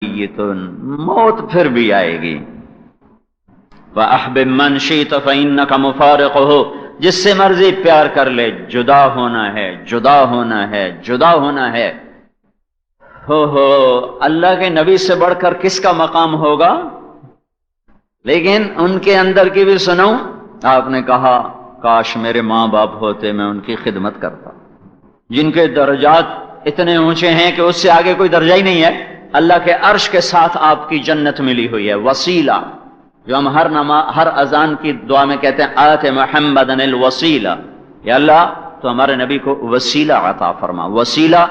یہ تو موت پھر بھی آئے گی. وَأَحْبِبْ مَنْ شِئْتَ فَإِنَّكَ مُفَارِقُهُ, جس سے مرضی پیار کر لے, جدا ہونا ہے, جدا ہونا ہے, جدا ہونا ہے. ہو اللہ کے نبی سے بڑھ کر کس کا مقام ہوگا؟ لیکن ان کے اندر کی بھی سنو. آپ نے کہا کاش میرے ماں باپ ہوتے, میں ان کی خدمت کرتا, جن کے درجات اتنے اونچے ہیں کہ اس سے آگے کوئی درجہ ہی نہیں ہے. اللہ کے عرش کے ساتھ آپ کی جنت ملی ہوئی ہے. وسیلہ جو ہم ہر اذان کی دعا میں کہتے ہیں, آت محمدن الوسیلہ, یا اللہ تو ہمارے نبی کو وسیلہ عطا فرما. وسیلہ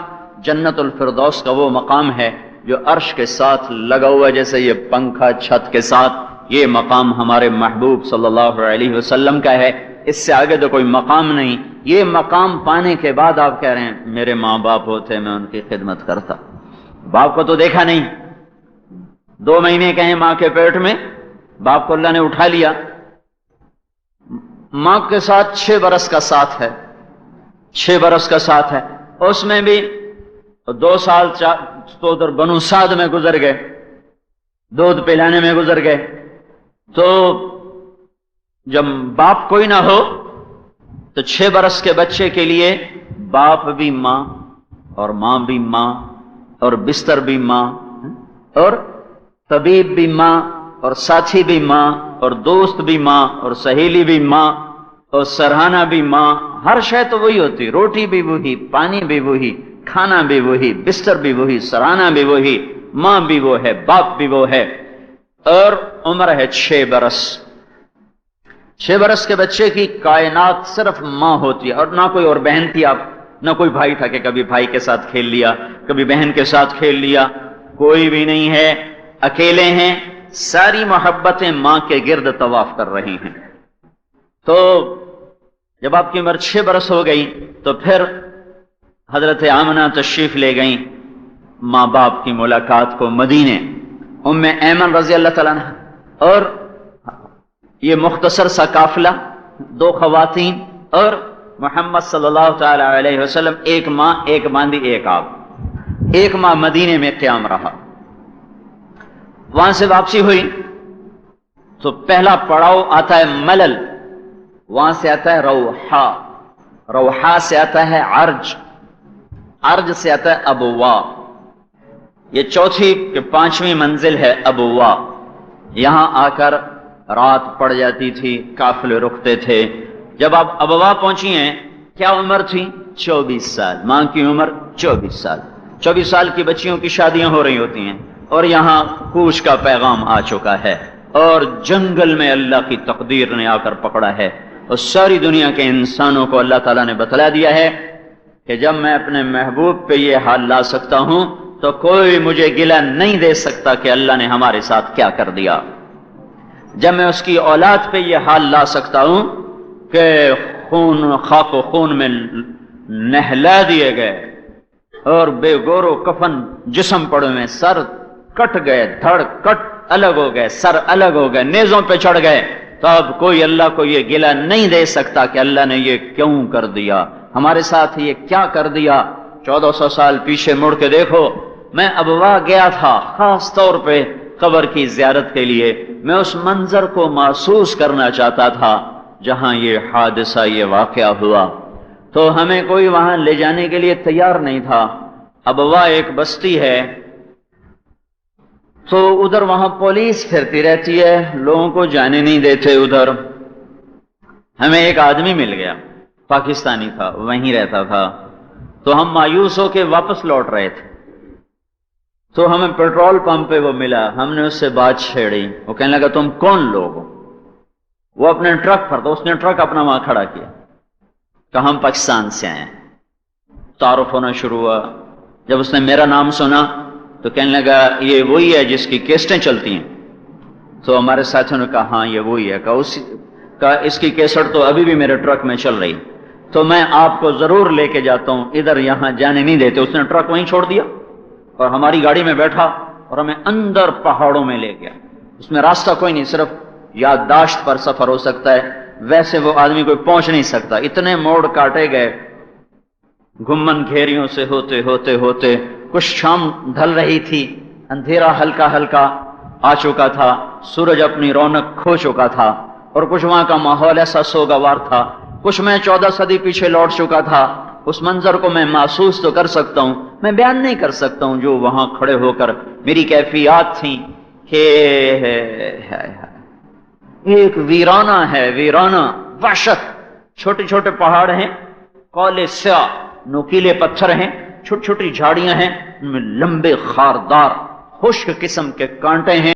جنت الفردوس کا وہ مقام ہے جو عرش کے ساتھ لگا ہوا, جیسے یہ پنکھا چھت کے ساتھ. یہ مقام ہمارے محبوب صلی اللہ علیہ وسلم کا ہے, اس سے آگے تو کوئی مقام نہیں. یہ مقام پانے کے بعد آپ کہہ رہے ہیں میرے ماں باپ ہوتے میں ان کی خدمت کرتا. باپ کو تو دیکھا نہیں, 2 مہینے کہیں ماں کے پیٹ میں, باپ کو اللہ نے اٹھا لیا. ماں کے ساتھ 6 برس کا ساتھ ہے, 6 برس کا ساتھ ہے. اس میں بھی 2 سال تو ادھر بنو سعد میں گزر گئے, دودھ پلانے میں گزر گئے. تو جب باپ کوئی نہ ہو تو 6 برس کے بچے کے لیے باپ بھی ماں اور ماں بھی ماں اور بستر بھی ماں اور طبیب بھی ماں اور ساتھی بھی ماں اور دوست بھی ماں اور سہیلی بھی ماں اور سرہانہ بھی ماں. ہر شے تو وہی ہوتی, روٹی بھی وہی, پانی بھی وہی, کھانا بھی وہی, بستر بھی وہی, سرہانہ بھی وہی, ماں بھی وہ ہے, باپ بھی وہ ہے. اور عمر ہے 6 برس. 6 برس کے بچے کی کائنات صرف ماں ہوتی ہے, اور نہ کوئی اور بہن تھی, آپ نہ کوئی بھائی تھا کہ کبھی بھائی کے ساتھ کھیل لیا, کبھی بہن کے ساتھ کھیل لیا, کوئی بھی نہیں ہے. اکیلے ہیں, ساری محبتیں ماں کے گرد طواف کر رہی ہیں. تو جب آپ کی عمر 6 برس ہو گئی تو پھر حضرت آمنہ تشریف لے گئیں ماں باپ کی ملاقات کو مدینے. ام ایمن رضی اللہ تعالیٰ عنہ اور یہ مختصر سا قافلہ, 2 خواتین اور محمد صلی اللہ تعالی علیہ وسلم, ایک ماں, ایک باندی, ایک آپ, 1 ماہ مدینے میں قیام رہا. وہاں سے واپسی ہوئی تو پہلا پڑاؤ آتا ہے ملل, وہاں سے آتا ہے روحا, روحا سے آتا ہے عرج, عرج سے آتا ہے ابوا. یہ 4تھی کہ 5ویں منزل ہے ابوا. یہاں آ کر رات پڑ جاتی تھی, قافلے رکتے تھے. جب آپ ابوا پہنچی ہیں, کیا عمر تھی؟ 24 سال. ماں کی عمر 24 سال. 24 سال کی بچیوں کی شادیاں ہو رہی ہوتی ہیں, اور یہاں کوچ کا پیغام آ چکا ہے, اور جنگل میں اللہ کی تقدیر نے آ کر پکڑا ہے, اور ساری دنیا کے انسانوں کو اللہ تعالیٰ نے بتلا دیا ہے کہ جب میں اپنے محبوب پہ یہ حال لا سکتا ہوں تو کوئی مجھے گلہ نہیں دے سکتا کہ اللہ نے ہمارے ساتھ کیا کر دیا. جب میں اس کی اولاد پہ یہ حال لا سکتا ہوں کہ خون, خاک و خون میں نہلا دیے گئے, اور بے گور و کفن جسم پڑے میں, سر کٹ گئے, دھڑ کٹ الگ ہو گئے, سر الگ ہو گئے, نیزوں پہ چڑھ گئے, تو اب کوئی اللہ کو یہ گلہ نہیں دے سکتا کہ اللہ نے یہ کیوں کر دیا, ہمارے ساتھ یہ کیا کر دیا. 1400 سال پیچھے مڑ کے دیکھو. میں ابوا گیا تھا خاص طور پہ قبر کی زیارت کے لیے. میں اس منظر کو محسوس کرنا چاہتا تھا جہاں یہ حادثہ, یہ واقعہ ہوا. تو ہمیں کوئی وہاں لے جانے کے لیے تیار نہیں تھا. ابوا ایک بستی ہے, تو ادھر وہاں پولیس پھرتی رہتی ہے, لوگوں کو جانے نہیں دیتے ادھر. ہمیں ایک آدمی مل گیا, پاکستانی تھا, وہیں رہتا تھا. تو ہم مایوس ہو کے واپس لوٹ رہے تھے, تو ہمیں پیٹرول پمپ پہ وہ ملا. ہم نے اس سے بات چھیڑی. وہ کہنے لگا تم کون لوگ ہو؟ وہ اپنے ٹرک پر, تو اس نے ٹرک اپنا وہاں کھڑا کیا, کہ ہم پاکستان سے آئے ہیں. تعارف ہونا شروع ہوا. جب اس نے میرا نام سنا تو کہنے لگا یہ وہی ہے جس کی کیسٹیں چلتی ہیں. تو ہمارے ساتھیوں نے کہا ہاں یہ وہی ہے. کہا اس کی کیسٹ تو ابھی بھی میرے ٹرک میں چل رہی, تو میں آپ کو ضرور لے کے جاتا ہوں, ادھر یہاں جانے نہیں دیتے. اس نے ٹرک وہیں چھوڑ دیا اور ہماری گاڑی میں بیٹھا اور ہمیں اندر پہاڑوں میں لے گیا. اس میں راستہ کوئی نہیں, صرف یادداشت پر سفر ہو سکتا ہے, ویسے وہ آدمی کوئی پہنچ نہیں سکتا. اتنے موڑ کاٹے گئے, گھمن گھیریوں سے ہوتے ہوتے ہوتے کچھ شام ڈھل رہی تھی, اندھیرا ہلکا ہلکا آ چکا تھا، سورج اپنی رونق کھو چکا تھا، اور کچھ وہاں کا ماحول ایسا سوگوار تھا، کچھ میں 14 صدی پیچھے لوٹ چکا تھا۔ اس منظر کو میں محسوس تو کر سکتا ہوں، میں بیان نہیں کر سکتا ہوں جو وہاں کھڑے ہو کر میری کیفیات تھیں کہ ایک ویرانہ ہے، ویرانہ، وحشت۔ چھوٹے چھوٹے پہاڑ ہیں، کالے سیاہ نوکیلے پتھر ہیں، چھوٹی چھوٹی جھاڑیاں ہیں، ان میں لمبے خاردار خشک قسم کے کانٹے ہیں۔